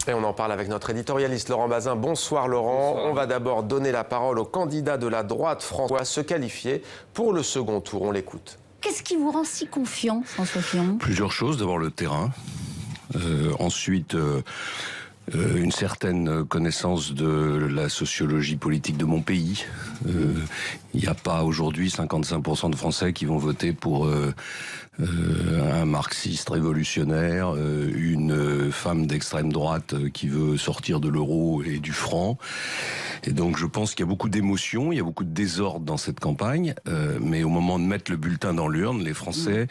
Et on en parle avec notre éditorialiste Laurent Bazin. Bonsoir Laurent. Bonsoir. On va d'abord donner la parole au candidat de la droite François se qualifier pour le second tour. On l'écoute. Qu'est-ce qui vous rend si confiant, François Fillon? Plusieurs choses. D'abord le terrain. Ensuite, une certaine connaissance de la sociologie politique de mon pays. Il n'y a pas aujourd'hui 55% de Français qui vont voter pour un marxiste révolutionnaire, une femme d'extrême droite qui veut sortir de l'euro et du franc. Et donc je pense qu'il y a beaucoup d'émotions, il y a beaucoup de désordre dans cette campagne, mais au moment de mettre le bulletin dans l'urne, les Français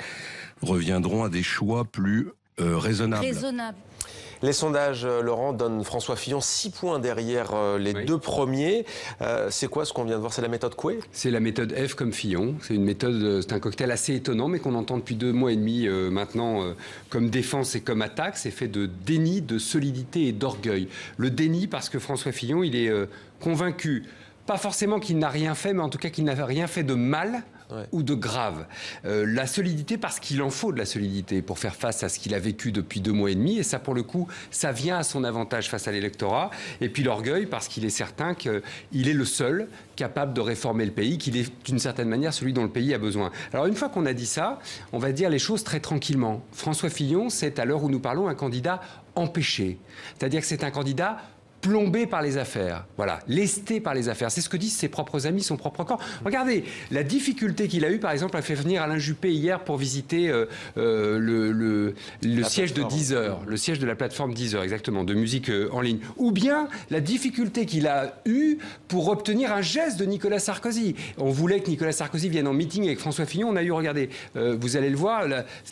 reviendront à des choix plus raisonnables. Les sondages, Laurent, donnent François Fillon 6 points derrière les deux premiers. C'est quoi ce qu'on vient de voir? C'est la méthode Coué? C'est la méthode F comme Fillon. C'est une méthode, c'est un cocktail assez étonnant, mais qu'on entend depuis 2 mois et demi maintenant comme défense et comme attaque. C'est fait de déni, de solidité et d'orgueil. Le déni parce que François Fillon, il est convaincu, pas forcément qu'il n'a rien fait, mais en tout cas qu'il n'a rien fait de mal. Ou de grave. La solidité parce qu'il en faut de la solidité pour faire face à ce qu'il a vécu depuis 2 mois et demi, et ça pour le coup ça vient à son avantage face à l'électorat. Et puis l'orgueil parce qu'il est certain qu'il est le seul capable de réformer le pays, qu'il est d'une certaine manière celui dont le pays a besoin. Alors une fois qu'on a dit ça, on va dire les choses très tranquillement. François Fillon, c'est à l'heure où nous parlons un candidat empêché, c'est-à-dire que c'est un candidat plombé par les affaires, voilà, lesté par les affaires. C'est ce que disent ses propres amis, son propre camp. Regardez, la difficulté qu'il a eue, par exemple, à faire venir Alain Juppé hier pour visiter le siège de Deezer, le siège de la plateforme Deezer, exactement, de musique en ligne. Ou bien la difficulté qu'il a eue pour obtenir un geste de Nicolas Sarkozy. On voulait que Nicolas Sarkozy vienne en meeting avec François Fillon. On a eu, regardez, vous allez le voir,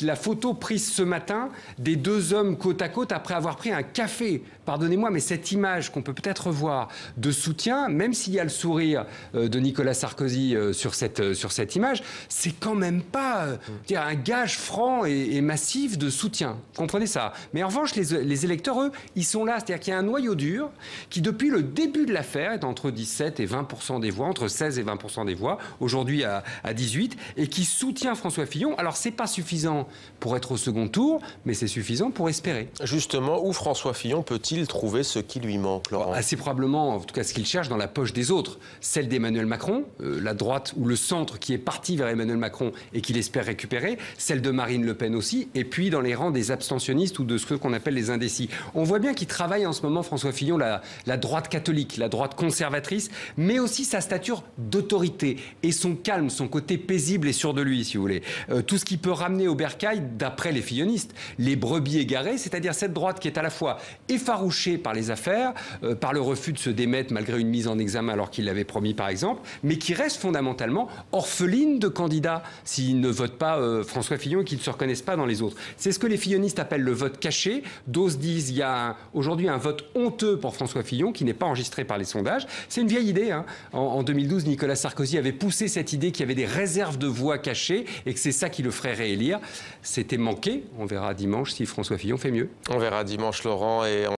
la photo prise ce matin des 2 hommes côte à côte après avoir pris un café. Pardonnez-moi, mais cette image qu'on peut peut-être voir de soutien, même s'il y a le sourire de Nicolas Sarkozy sur cette image, c'est quand même pas un gage franc et massif de soutien. Comprenez ça. Mais en revanche, les électeurs, eux, ils sont là. C'est-à-dire qu'il y a un noyau dur qui, depuis le début de l'affaire, est entre 17 et 20% des voix, entre 16 et 20% des voix, aujourd'hui à 18, et qui soutient François Fillon. Alors, c'est pas suffisant pour être au second tour, mais c'est suffisant pour espérer. Justement, où François Fillon peut-il trouver ce qui lui manque, Laurent? Assez probablement, en tout cas ce qu'il cherche, dans la poche des autres. Celle d'Emmanuel Macron, la droite ou le centre qui est parti vers Emmanuel Macron et qu'il espère récupérer. Celle de Marine Le Pen aussi. Et puis dans les rangs des abstentionnistes ou de ce qu'on appelle les indécis. On voit bien qu'il travaille en ce moment, François Fillon, la droite catholique, la droite conservatrice, mais aussi sa stature d'autorité et son calme, son côté paisible et sûr de lui, si vous voulez. Tout ce qui peut ramener au bercail, d'après les fillonistes, les brebis égarées, c'est-à-dire cette droite qui est à la fois effarouchée par les affaires, par le refus de se démettre malgré une mise en examen alors qu'il l'avait promis par exemple, mais qui reste fondamentalement orpheline de candidats s'ils ne votent pas François Fillon et qu'ils ne se reconnaissent pas dans les autres. C'est ce que les fillonistes appellent le vote caché. D'autres disent qu'il y a aujourd'hui un vote honteux pour François Fillon qui n'est pas enregistré par les sondages. C'est une vieille idée. En 2012, Nicolas Sarkozy avait poussé cette idée qu'il y avait des réserves de voix cachées et que c'est ça qui le ferait réélire. C'était manqué. On verra dimanche si François Fillon fait mieux. On verra dimanche, Laurent. Et